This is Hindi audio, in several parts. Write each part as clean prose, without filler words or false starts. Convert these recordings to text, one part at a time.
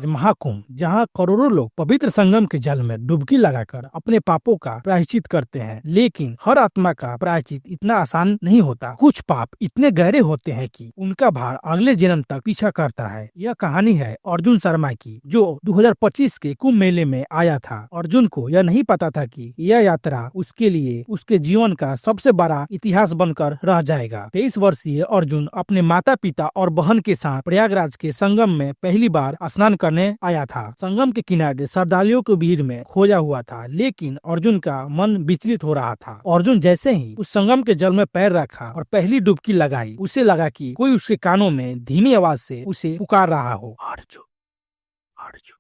प्रयागराज महाकुंभ, जहाँ करोड़ों लोग पवित्र संगम के जल में डुबकी लगाकर अपने पापों का प्रायश्चित करते हैं। लेकिन हर आत्मा का प्रायश्चित इतना आसान नहीं होता। कुछ पाप इतने गहरे होते हैं कि उनका भार अगले जन्म तक पीछा करता है। यह कहानी है अर्जुन शर्मा की, जो 2025 के कुंभ मेले में आया था। अर्जुन को यह नहीं पता था कि यह यात्रा उसके लिए उसके जीवन का सबसे बड़ा इतिहास बनकर रह जाएगा। 23 वर्षीय अर्जुन अपने माता पिता और बहन के साथ प्रयागराज के संगम में पहली बार स्नान करने आया था। संगम के किनारे श्रद्धालुओं की भीड़ में खोया हुआ था, लेकिन अर्जुन का मन विचलित हो रहा था। अर्जुन जैसे ही उस संगम के जल में पैर रखा और पहली डुबकी लगाई, उसे लगा कि कोई उसके कानों में धीमी आवाज से उसे पुकार रहा हो, अर्जुन अर्जुन।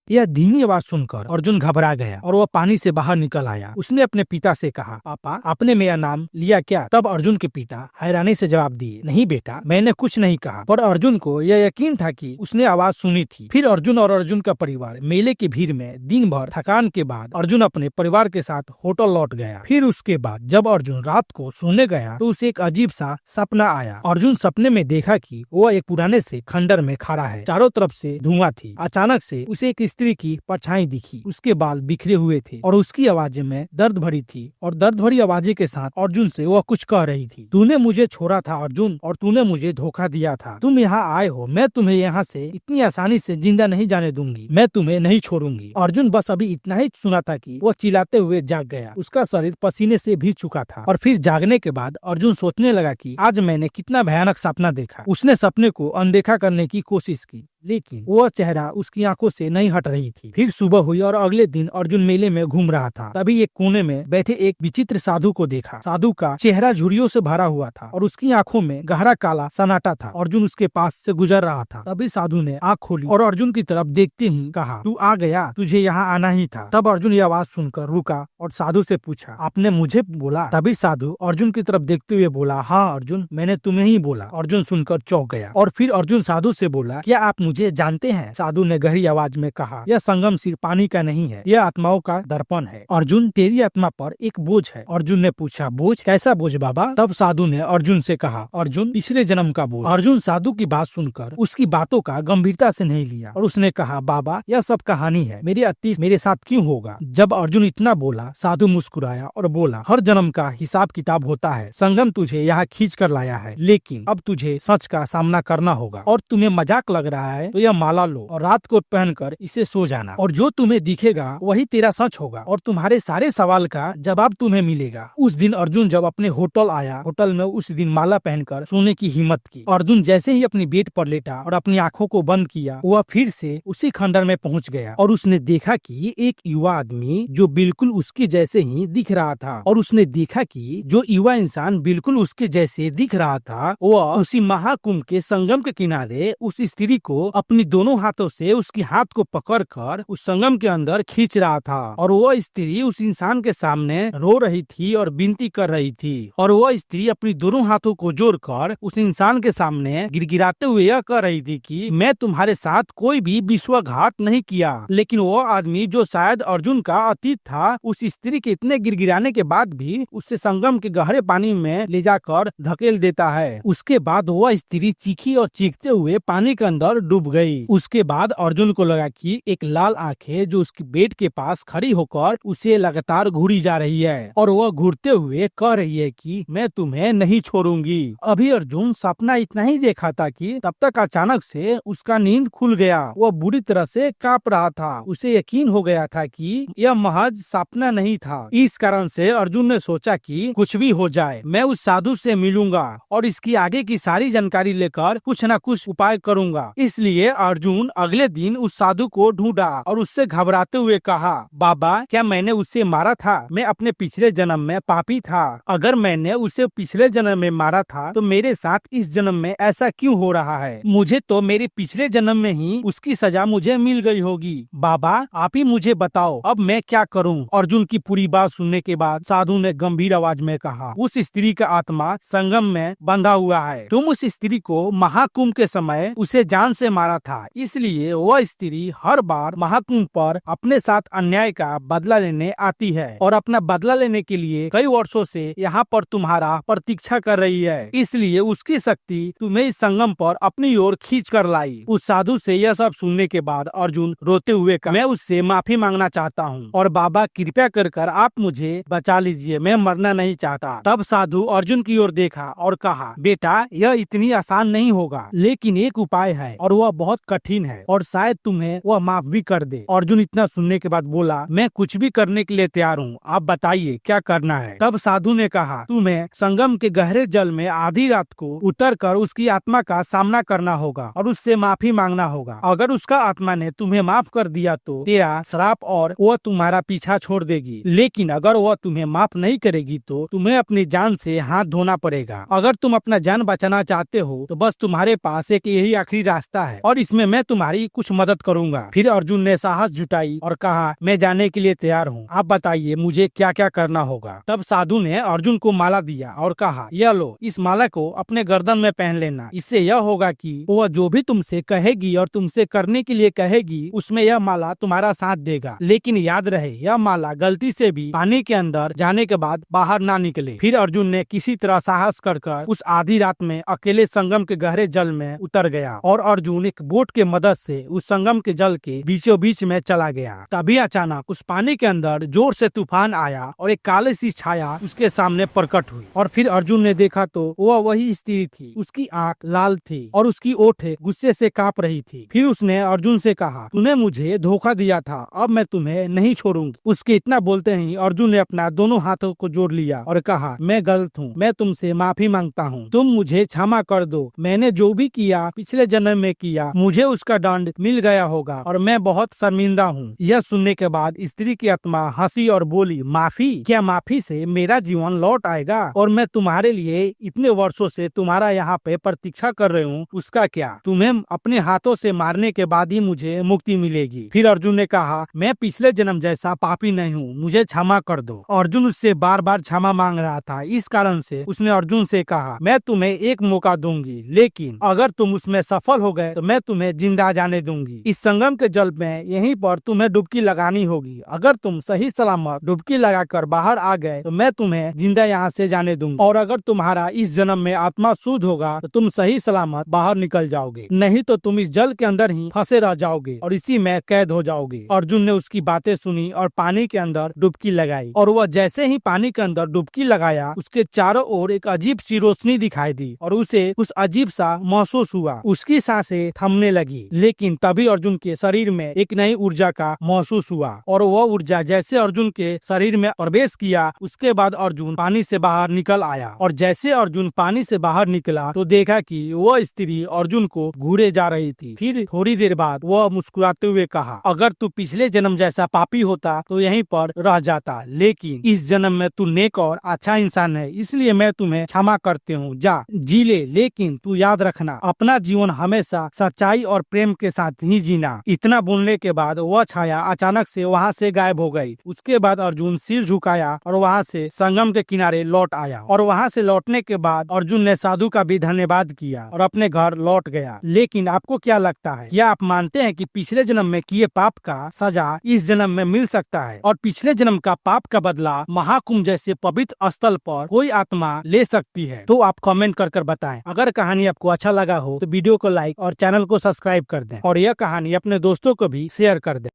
यह धीमी आवाज सुनकर अर्जुन घबरा गया और वह पानी से बाहर निकल आया। उसने अपने पिता से कहा, पापा आपने मेरा नाम लिया क्या? तब अर्जुन के पिता हैरानी से जवाब दिए, नहीं बेटा, मैंने कुछ नहीं कहा। पर अर्जुन को यह यकीन था कि उसने आवाज सुनी थी। फिर अर्जुन और अर्जुन का परिवार मेले की भीड़ में दिन भर थकान के बाद अर्जुन अपने परिवार के साथ होटल लौट गया। फिर उसके बाद जब अर्जुन रात को सोने गया तो उसे एक अजीब सा सपना आया। अर्जुन सपने में देखा कि वह एक पुराने से खंडर में खड़ा है। चारों तरफ से धुआं थी। अचानक से उसे एक स्त्री की परछाई दिखी। उसके बाल बिखरे हुए थे और उसकी आवाजें में दर्द भरी थी, और दर्द भरी आवाजें के साथ अर्जुन से वह कुछ कह रही थी। तूने मुझे छोड़ा था अर्जुन, और तूने मुझे धोखा दिया था। तुम यहाँ आए हो, मैं तुम्हें यहाँ से इतनी आसानी से जिंदा नहीं जाने दूंगी। मैं तुम्हें नहीं छोड़ूंगी। अर्जुन बस अभी इतना ही सुना था कि वह चिल्लाते हुए जाग गया। उसका शरीर पसीने से भीग चुका था। और फिर जागने के बाद अर्जुन सोचने लगा कि आज मैंने कितना भयानक सपना देखा। उसने सपने को अनदेखा करने की कोशिश की, लेकिन वह चेहरा उसकी आंखों से नहीं हट रही थी। फिर सुबह हुई और अगले दिन अर्जुन मेले में घूम रहा था। तभी एक कोने में बैठे एक विचित्र साधु को देखा। साधु का चेहरा झुर्रियों से भरा हुआ था और उसकी आंखों में गहरा काला सन्नाटा था। अर्जुन उसके पास से गुजर रहा था। तभी साधु ने आंख खोली और अर्जुन की तरफ देखते ही कहा, तू आ गया, तुझे यहाँ आना ही था। तब अर्जुन ये आवाज सुनकर रुका और साधु से पूछा, आपने मुझे बोला? तभी साधु अर्जुन की तरफ देखते हुए बोला, हाँ अर्जुन, मैंने तुम्हें ही बोला। अर्जुन सुनकर चौंक गया और फिर अर्जुन साधु से बोला, क्या आप मुझे जानते हैं? साधु ने गहरी आवाज में कहा, यह संगम सिर्फ पानी का नहीं है, यह आत्माओं का दर्पण है। अर्जुन, तेरी आत्मा पर एक बोझ है। अर्जुन ने पूछा, बोझ? कैसा बोझ बाबा? तब साधु ने अर्जुन से कहा, अर्जुन, पिछले जन्म का बोझ। अर्जुन साधु की बात सुनकर उसकी बातों का गंभीरता से नहीं लिया और उसने कहा, बाबा, यह सब कहानी है, मेरे अतीत मेरे साथ क्यों होगा? जब अर्जुन इतना बोला, साधु मुस्कुराया और बोला, हर जन्म का हिसाब किताब होता है। संगम तुझे यहाँ खींच कर लाया है, लेकिन अब तुझे सच का सामना करना होगा। और तुम्हें मजाक लग रहा है तो यह माला लो और रात को पहनकर इसे सो जाना, और जो तुम्हें दिखेगा वही तेरा सच होगा और तुम्हारे सारे सवाल का जवाब तुम्हें मिलेगा। उस दिन अर्जुन जब अपने होटल आया, होटल में उस दिन माला पहनकर सोने की हिम्मत की। अर्जुन जैसे ही अपनी बेड पर लेटा और अपनी आंखों को बंद किया, वह फिर से उसी खंडर में पहुंच गया और उसने देखा कि एक युवा आदमी जो बिल्कुल उसके जैसे ही दिख रहा था, और उसने देखा कि जो युवा इंसान बिल्कुल उसके जैसे दिख रहा था, वह उसी महाकुंभ के संगम के किनारे उस स्त्री को अपनी दोनों हाथों से उसकी हाथ को पकड़कर उस संगम के अंदर खींच रहा था। और वह स्त्री उस इंसान के सामने रो रही थी और विनती कर रही थी, और वह स्त्री अपनी दोनों हाथों को जोड़कर उस इंसान के सामने गिड़गिड़ाते हुए यह कह रही थी कि मैं तुम्हारे साथ कोई भी विश्वासघात नहीं किया। लेकिन वह आदमी जो शायद अर्जुन का अतीत था, उस स्त्री के इतने गिड़गिड़ाने के बाद भी उससे संगम के गहरे पानी में ले जाकर धकेल देता है। उसके बाद वह स्त्री चीखी और चीखते हुए पानी के अंदर डूब गई। उसके बाद अर्जुन को लगा कि एक लाल आंखें जो उसकी बेड के पास खड़ी होकर उसे लगातार घूरी जा रही है, और वह घूरते हुए कह रही है कि मैं तुम्हें नहीं छोड़ूंगी। अभी अर्जुन सपना इतना ही देखा था कि तब तक अचानक से उसका नींद खुल गया। वह बुरी तरह से कांप रहा था। उसे यकीन हो गया था कि यह महज सपना नहीं था। इस कारण से अर्जुन ने सोचा कि कुछ भी हो जाए, मैं उस साधु से मिलूंगा और इसकी आगे की सारी जानकारी लेकर कुछ न कुछ उपाय करूंगा। इसलिए अर्जुन अगले दिन उस साधु को ढूंढा और उससे घबराते हुए कहा, बाबा, क्या मैंने उसे मारा था? मैं अपने पिछले जन्म में पापी था। अगर मैंने उसे पिछले जन्म में मारा था तो मेरे साथ इस जन्म में ऐसा क्यों हो रहा है? मुझे तो मेरे पिछले जन्म में ही उसकी सजा मुझे मिल गई होगी। बाबा, आप ही मुझे बताओ, अब मैं क्या करूं? अर्जुन की पूरी बात सुनने के बाद साधु ने गंभीर आवाज में कहा, उस स्त्री का आत्मा संगम में बंधा हुआ है। तुम उस स्त्री को महाकुंभ के समय उसे जान से मारा था, इसलिए वह स्त्री हर हर बार महाकुंभ पर अपने साथ अन्याय का बदला लेने आती है और अपना बदला लेने के लिए कई वर्षों से यहाँ पर तुम्हारा प्रतीक्षा कर रही है। इसलिए उसकी शक्ति तुम्हें इस संगम पर अपनी ओर खींच कर लाई। उस साधु से यह सब सुनने के बाद अर्जुन रोते हुए कहा, मैं उससे माफी मांगना चाहता हूँ और बाबा कृपया कर आप मुझे बचा लीजिए, मैं मरना नहीं चाहता। तब साधु अर्जुन की ओर देखा और कहा, बेटा यह इतनी आसान नहीं होगा, लेकिन एक उपाय है और वह बहुत कठिन है और शायद तुम्हें वह माफ भी कर दे। अर्जुन इतना सुनने के बाद बोला, मैं कुछ भी करने के लिए तैयार हूँ, आप बताइए क्या करना है। तब साधु ने कहा, तुम्हें संगम के गहरे जल में आधी रात को उतरकर उसकी आत्मा का सामना करना होगा और उससे माफी मांगना होगा। अगर उसका आत्मा ने तुम्हें माफ कर दिया तो तेरा श्राप और वह तुम्हारा पीछा छोड़ देगी, लेकिन अगर वह तुम्हें माफ नहीं करेगी तो तुम्हें अपनी जान से हाथ धोना पड़ेगा। अगर तुम अपना जान बचाना चाहते हो तो बस तुम्हारे पास एक यही आखिरी रास्ता है और इसमें मैं तुम्हारी कुछ मदद करूंगा। फिर अर्जुन ने साहस जुटाई और कहा, मैं जाने के लिए तैयार हूँ, आप बताइए मुझे क्या क्या करना होगा। तब साधु ने अर्जुन को माला दिया और कहा, यह लो, इस माला को अपने गर्दन में पहन लेना। इससे यह होगा कि वह जो भी तुमसे कहेगी और तुमसे करने के लिए कहेगी उसमें यह माला तुम्हारा साथ देगा। लेकिन याद रहे, यह माला गलती से भी पानी के अंदर जाने के बाद बाहर ना निकले। फिर अर्जुन ने किसी तरह साहस कर उस आधी रात में अकेले संगम के गहरे जल में उतर गया और अर्जुन एक बोट के मदद से उस संगम के जल के बीचों बीच में चला गया। तभी अचानक उस पानी के अंदर जोर से तूफान आया और एक काली सी छाया उसके सामने प्रकट हुई और फिर अर्जुन ने देखा तो वह वही स्त्री थी। उसकी आंख लाल थी और उसकी ओठे गुस्से से कांप रही थी। फिर उसने अर्जुन से कहा, तूने मुझे धोखा दिया था, अब मैं तुम्हें नहीं छोड़ूंगी। उसके इतना बोलते ही अर्जुन ने अपना दोनों हाथों को जोड़ लिया और कहा, मैं गलत हूँ, मैं तुमसे माफी मांगता हूँ, तुम मुझे क्षमा कर दो। मैंने जो भी किया पिछले जन्म में किया, मुझे उसका दंड मिल गया होगा और मैं बहुत शर्मिंदा हूँ। यह सुनने के बाद स्त्री की आत्मा हंसी और बोली, माफी? क्या माफी से मेरा जीवन लौट आएगा? और मैं तुम्हारे लिए इतने वर्षों से तुम्हारा यहाँ पे प्रतीक्षा कर रही हूँ, उसका क्या? तुम्हें अपने हाथों से मारने के बाद ही मुझे मुक्ति मिलेगी। फिर अर्जुन ने कहा, मैं पिछले जन्म जैसा पापी नहीं हूँ, मुझे क्षमा कर दो। अर्जुन उससे बार बार क्षमा मांग रहा था, इस कारण से उसने अर्जुन से कहा, मैं तुम्हें एक मौका दूंगी, लेकिन अगर तुम उसमें सफल हो गए तो मैं तुम्हें जिंदा जाने दूंगी। इस संगम के जल में यहीं पर तुम्हें डुबकी लगानी होगी। अगर तुम सही सलामत डुबकी लगाकर बाहर आ गए तो मैं तुम्हें जिंदा यहाँ से जाने दूंगा और अगर तुम्हारा इस जन्म में आत्मा शुद्ध होगा तो तुम सही सलामत बाहर निकल जाओगे, नहीं तो तुम इस जल के अंदर ही फंसे रह जाओगे और इसी में कैद हो जाओगे। अर्जुन ने उसकी बातें सुनी और पानी के अंदर डुबकी लगाई और वह जैसे ही पानी के अंदर डुबकी लगाया, उसके चारों ओर एक अजीब सी रोशनी दिखाई दी और उसे कुछ अजीब सा महसूस हुआ। उसकी सांसें थमने लगी, लेकिन तभी अर्जुन के शरीर में एक नई ऊर्जा का महसूस हुआ और वह ऊर्जा जैसे अर्जुन के शरीर में प्रवेश किया, उसके बाद अर्जुन पानी से बाहर निकल आया और जैसे अर्जुन पानी से बाहर निकला तो देखा कि वह स्त्री अर्जुन को घूरे जा रही थी। फिर थोड़ी देर बाद वह मुस्कुराते हुए कहा, अगर तू पिछले जन्म जैसा पापी होता तो यहीं पर रह जाता, लेकिन इस जन्म में तू नेक और अच्छा इंसान है, इसलिए मैं तुम्हें क्षमा करती हूँ, जा जी ले, लेकिन तू याद रखना अपना जीवन हमेशा सच्चाई और प्रेम के साथ ही जीना। इतना बोलने के बाद वह छाया अचानक से वहाँ से गायब हो गई। उसके बाद अर्जुन सिर झुकाया और वहाँ से संगम के किनारे लौट आया और वहाँ से लौटने के बाद अर्जुन ने साधु का भी धन्यवाद किया और अपने घर लौट गया। लेकिन आपको क्या लगता है, क्या आप मानते हैं कि पिछले जन्म में किए पाप का सजा इस जन्म में मिल सकता है और पिछले जन्म का पाप का बदला महाकुंभ जैसे पवित्र स्थल पर कोई आत्मा ले सकती है? तो आप कमेंट कर बताएं। अगर कहानी आपको अच्छा लगा हो तो वीडियो को लाइक और चैनल को सब्सक्राइब कर दें और यह कहानी अपने दोस्तों को भी शेयर कर दें।